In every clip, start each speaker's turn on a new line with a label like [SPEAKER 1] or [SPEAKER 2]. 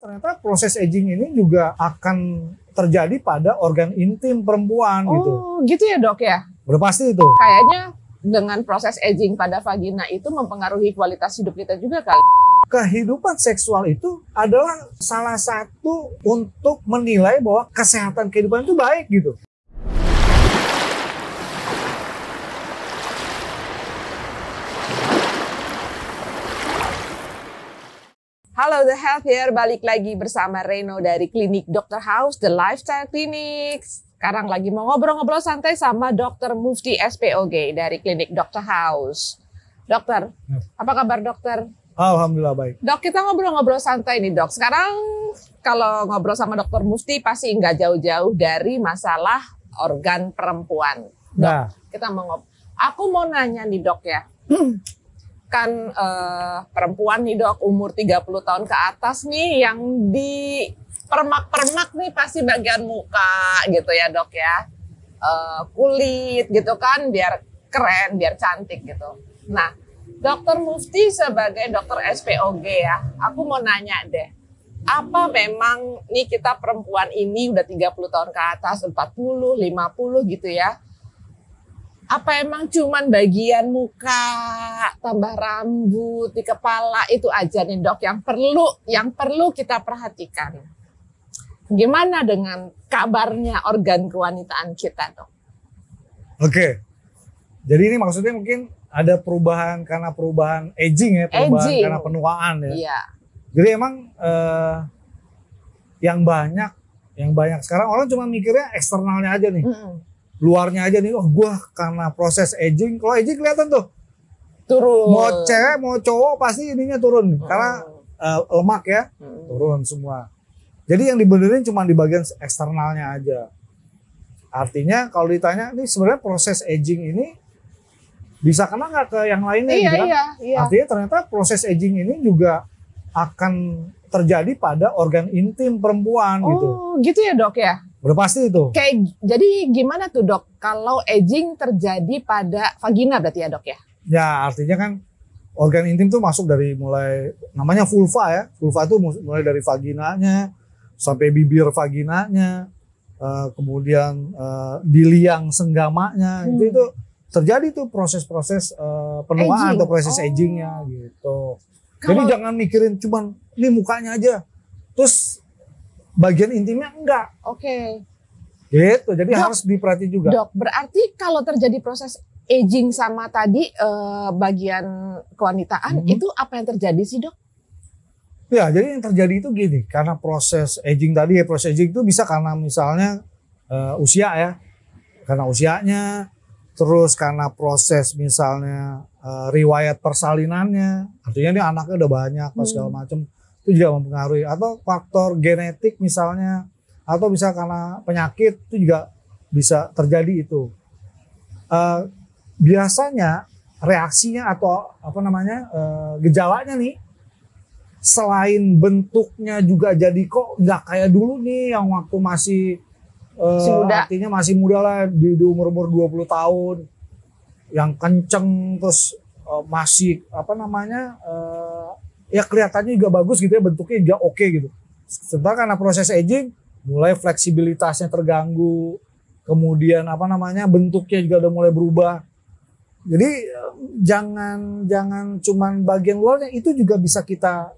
[SPEAKER 1] Ternyata proses aging ini juga akan terjadi pada organ intim perempuan gitu.
[SPEAKER 2] Oh, gitu ya dok ya?
[SPEAKER 1] Udah pasti itu.
[SPEAKER 2] Kayaknya dengan proses aging pada vagina itu mempengaruhi kualitas hidup kita juga kali.
[SPEAKER 1] Kehidupan seksual itu adalah salah satu untuk menilai bahwa kesehatan kehidupan itu baik gitu.
[SPEAKER 2] Halo The Health here, balik lagi bersama Reno dari Klinik Dr. House, The Lifestyle Clinic. Sekarang lagi mau ngobrol-ngobrol santai sama Dr. Mufti SPOG dari Klinik Dr. House. Dokter, apa kabar dokter?
[SPEAKER 1] Alhamdulillah baik.
[SPEAKER 2] Dok, kita ngobrol-ngobrol santai nih dok. Sekarang kalau ngobrol sama Dr. Mufti pasti nggak jauh-jauh dari masalah organ perempuan. Dok,
[SPEAKER 1] Nah,
[SPEAKER 2] kita mau ngobrol. Aku mau nanya nih dok ya. Kan perempuan nih dok, umur 30 tahun ke atas nih yang di permak-permak nih pasti bagian muka gitu ya dok ya. Kulit gitu kan biar keren, biar cantik gitu. Nah, Dokter Mufti sebagai dokter SPOG ya, aku mau nanya deh. Apa memang nih kita perempuan ini udah 30 tahun ke atas, 40, 50 gitu ya. Apa emang cuman bagian muka, tambah rambut di kepala itu aja nih dok yang perlu kita perhatikan. Gimana dengan kabarnya organ kewanitaan kita dok?
[SPEAKER 1] oke. Jadi ini maksudnya mungkin ada perubahan karena perubahan aging ya, perubahan
[SPEAKER 2] Aging.
[SPEAKER 1] karena penuaan ya.
[SPEAKER 2] Iya.
[SPEAKER 1] Jadi emang yang banyak sekarang orang cuma mikirnya eksternalnya aja nih. Luarnya aja nih, oh gua karena proses aging, kalau aging kelihatan tuh.
[SPEAKER 2] Turun.
[SPEAKER 1] Mau cewek, mau cowok pasti ininya turun. Karena lemak ya, turun semua. Jadi yang dibenerin cuma di bagian eksternalnya aja. Artinya kalau ditanya, nih sebenarnya proses aging ini bisa kena nggak ke yang lainnya?
[SPEAKER 2] Iya,
[SPEAKER 1] gitu kan?
[SPEAKER 2] iya.
[SPEAKER 1] Artinya ternyata proses aging ini juga akan terjadi pada organ intim perempuan gitu.
[SPEAKER 2] Oh, gitu ya dok ya?
[SPEAKER 1] Udah pasti itu.
[SPEAKER 2] Jadi gimana tuh dok kalau aging terjadi pada vagina berarti ya dok ya?
[SPEAKER 1] Ya artinya kan organ intim tuh masuk dari mulai namanya vulva ya. Vulva tuh mulai dari vaginanya sampai bibir vaginanya, kemudian di liang senggamanya itu terjadi tuh proses-proses penuaan
[SPEAKER 2] Aging.
[SPEAKER 1] atau proses agingnya gitu. Jadi jangan mikirin cuman ini mukanya aja, terus bagian intimnya enggak.
[SPEAKER 2] Oke.
[SPEAKER 1] Gitu. Jadi
[SPEAKER 2] Dok,
[SPEAKER 1] harus diperhatiin juga.
[SPEAKER 2] Dok, berarti kalau terjadi proses aging sama tadi bagian kewanitaan itu apa yang terjadi sih dok?
[SPEAKER 1] Ya, jadi yang terjadi itu gini, karena proses aging tadi ya, proses aging itu bisa karena misalnya usia ya, karena usianya, terus karena proses misalnya riwayat persalinannya, artinya ini anaknya udah banyak, segala macam, itu juga mempengaruhi, atau faktor genetik misalnya, atau bisa karena penyakit itu juga bisa terjadi itu. Biasanya reaksinya atau apa namanya gejalanya nih, selain bentuknya juga jadi kok nggak kayak dulu nih yang waktu masih
[SPEAKER 2] muda.
[SPEAKER 1] artinya masih muda lah di umur 20 tahun yang kenceng terus masih apa namanya ya kelihatannya juga bagus gitu ya, bentuknya juga oke gitu. Sebentar karena proses aging mulai fleksibilitasnya terganggu, kemudian apa namanya bentuknya juga udah mulai berubah. Jadi jangan cuman bagian luarnya, itu juga bisa kita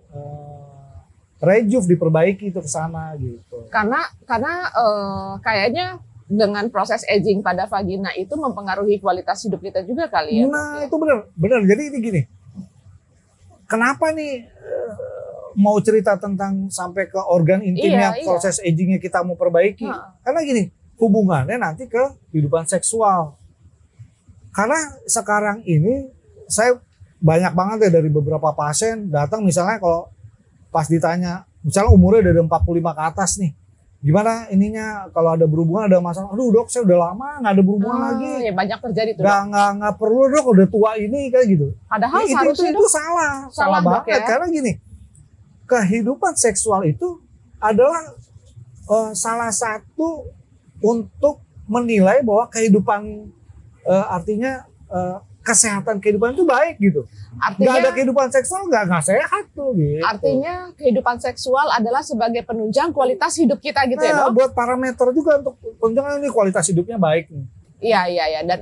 [SPEAKER 1] rejuve, diperbaiki itu ke sana gitu.
[SPEAKER 2] Karena kayaknya dengan proses aging pada vagina itu mempengaruhi kualitas hidup kita juga kali ya.
[SPEAKER 1] Nah itu benar. Jadi ini gini, kenapa nih mau cerita tentang sampai ke organ intimnya,
[SPEAKER 2] Iya.
[SPEAKER 1] proses agingnya kita mau perbaiki? Karena gini, hubungannya nanti ke kehidupan seksual. Karena sekarang ini saya banyak banget ya dari beberapa pasien datang misalnya kalau pas ditanya, misalnya umurnya udah 45 ke atas nih, gimana ininya kalau ada berhubungan ada masalah, aduh dok saya udah lama gak ada berhubungan lagi.
[SPEAKER 2] Ya banyak terjadi tuh.
[SPEAKER 1] Nggak perlu dok, udah tua ini kayak gitu.
[SPEAKER 2] Padahal
[SPEAKER 1] Ya,
[SPEAKER 2] seharusnya
[SPEAKER 1] itu salah
[SPEAKER 2] dok,
[SPEAKER 1] banget
[SPEAKER 2] ya?
[SPEAKER 1] Karena gini, kehidupan seksual itu adalah salah satu untuk menilai bahwa kehidupan artinya kesehatan kehidupan itu baik gitu. Nggak
[SPEAKER 2] Artinya
[SPEAKER 1] ada kehidupan seksual nggak sehat tuh gitu.
[SPEAKER 2] artinya kehidupan seksual adalah sebagai penunjang kualitas hidup kita gitu ya,
[SPEAKER 1] Nah,
[SPEAKER 2] Dok?
[SPEAKER 1] buat parameter juga untuk penunjang ini kualitas hidupnya baik nih.
[SPEAKER 2] Iya. Dan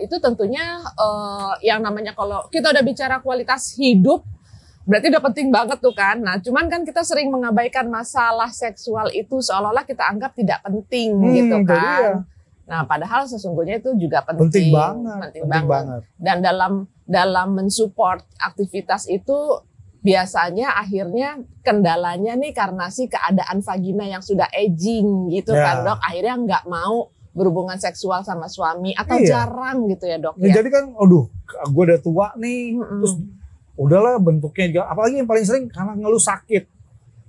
[SPEAKER 2] itu tentunya yang namanya kalau kita udah bicara kualitas hidup berarti udah penting banget tuh kan. Nah, cuman kan kita sering mengabaikan masalah seksual itu seolah-olah kita anggap tidak penting gitu
[SPEAKER 1] Jadi
[SPEAKER 2] kan.
[SPEAKER 1] ya,
[SPEAKER 2] Nah, padahal sesungguhnya itu juga
[SPEAKER 1] penting
[SPEAKER 2] penting.
[SPEAKER 1] banget.
[SPEAKER 2] Dan dalam mensupport aktivitas itu biasanya akhirnya kendalanya nih karena si keadaan vagina yang sudah aging gitu
[SPEAKER 1] Ya.
[SPEAKER 2] kan, Dok. Akhirnya nggak mau berhubungan seksual sama suami atau
[SPEAKER 1] Iya.
[SPEAKER 2] jarang gitu ya, Dok
[SPEAKER 1] Ya,
[SPEAKER 2] ya.
[SPEAKER 1] jadi kan, aduh, gue udah tua nih, terus udahlah bentuknya juga. Apalagi yang paling sering karena ngeluh sakit.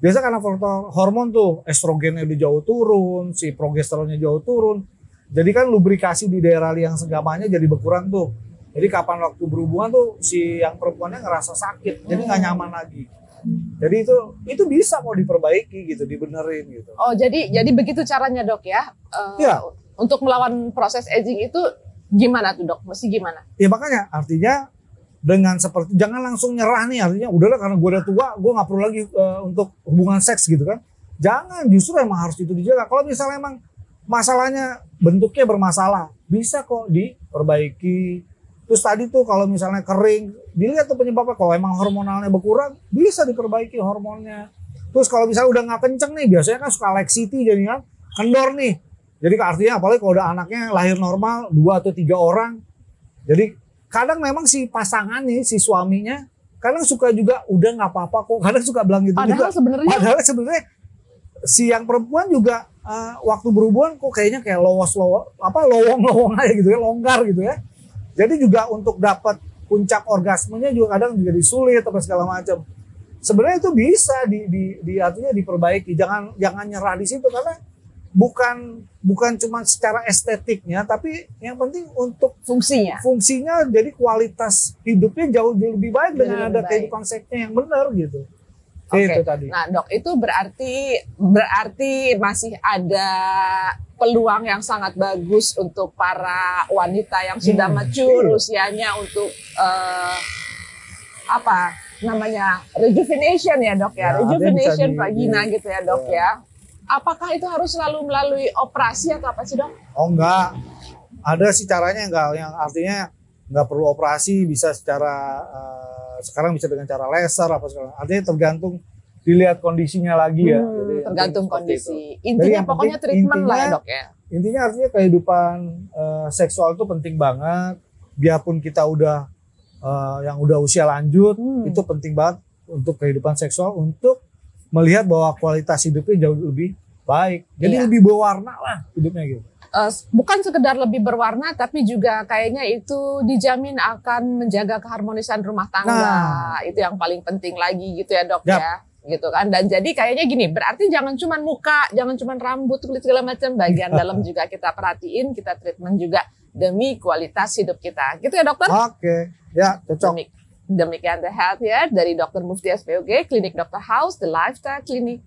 [SPEAKER 1] Biasa karena faktor hormon tuh, estrogennya udah jauh turun, si progesteronnya jauh turun. Jadi kan lubrikasi di daerah liang senggamanya jadi berkurang tuh. Jadi kapan waktu berhubungan tuh si yang perempuannya ngerasa sakit, jadi nggak nyaman lagi. Jadi itu bisa mau diperbaiki gitu, dibenerin gitu.
[SPEAKER 2] Oh, jadi begitu caranya, Dok ya.
[SPEAKER 1] Iya.
[SPEAKER 2] Untuk melawan proses aging itu gimana tuh, Dok? Mesti gimana?
[SPEAKER 1] Ya makanya artinya dengan seperti jangan langsung nyerah nih, artinya udahlah karena gue udah tua gue nggak perlu lagi untuk hubungan seks gitu kan. Jangan, justru emang harus itu dijaga. Kalau misalnya emang masalahnya bentuknya bermasalah, bisa kok diperbaiki. Terus tadi tuh kalau misalnya kering, dilihat tuh penyebabnya. Kalau emang hormonalnya berkurang, bisa diperbaiki hormonnya. Terus kalau misalnya udah nggak kenceng nih, biasanya kan suka laxity jadi kan kendor nih. Jadi artinya apalagi kalau udah anaknya lahir normal 2 atau 3 orang. Jadi kadang memang si pasangan nih, si suaminya kadang suka juga udah nggak apa-apa kok. Kadang suka bilang gitu juga. Padahal sebenarnya si yang perempuan juga waktu berhubungan kok kayaknya kayak lowong-lowong aja gitu ya, longgar gitu ya. Jadi juga untuk dapat puncak orgasmenya juga kadang jadi sulit apa segala macam. Sebenarnya itu bisa artinya diperbaiki. Jangan nyerah di situ karena bukan cuma secara estetiknya, tapi yang penting untuk fungsinya jadi kualitas hidupnya jauh lebih baik dengan ada kehidupan seksnya yang benar gitu.
[SPEAKER 2] Oke.
[SPEAKER 1] Itu tadi.
[SPEAKER 2] Nah, Dok, itu berarti masih ada peluang yang sangat bagus untuk para wanita yang sudah mature usianya untuk apa namanya rejuvenation ya, Dok ya, rejuvenation vagina gitu ya, Dok ya. Apakah itu harus selalu melalui operasi atau apa sih, Dok?
[SPEAKER 1] Oh enggak, ada sih caranya enggak, yang artinya nggak perlu operasi, bisa secara sekarang bisa dengan cara laser apa segala. Artinya tergantung dilihat kondisinya lagi ya. Jadi
[SPEAKER 2] tergantung kondisi. Intinya pokoknya treatment lah ya, Dok ya.
[SPEAKER 1] Intinya artinya kehidupan seksual itu penting banget. Biarpun kita udah yang udah usia lanjut, itu penting banget untuk kehidupan seksual untuk melihat bahwa kualitas hidupnya jauh lebih baik. Jadi lebih berwarna lah hidupnya gitu.
[SPEAKER 2] Bukan sekedar lebih berwarna, tapi juga kayaknya itu dijamin akan menjaga keharmonisan rumah tangga. Nah, itu yang paling penting lagi gitu ya, Dok ya. Gitu kan. Dan jadi kayaknya gini, berarti jangan cuma muka, jangan cuma rambut, kulit segala macam, bagian dalam juga kita perhatiin, kita treatment juga demi kualitas hidup kita. Gitu ya, Dokter?
[SPEAKER 1] Oke. Ya, cocok.
[SPEAKER 2] Demikian The Health ya dari Dr. Mufti SPOG, Klinik Dr. House, The Lifestyle Clinic.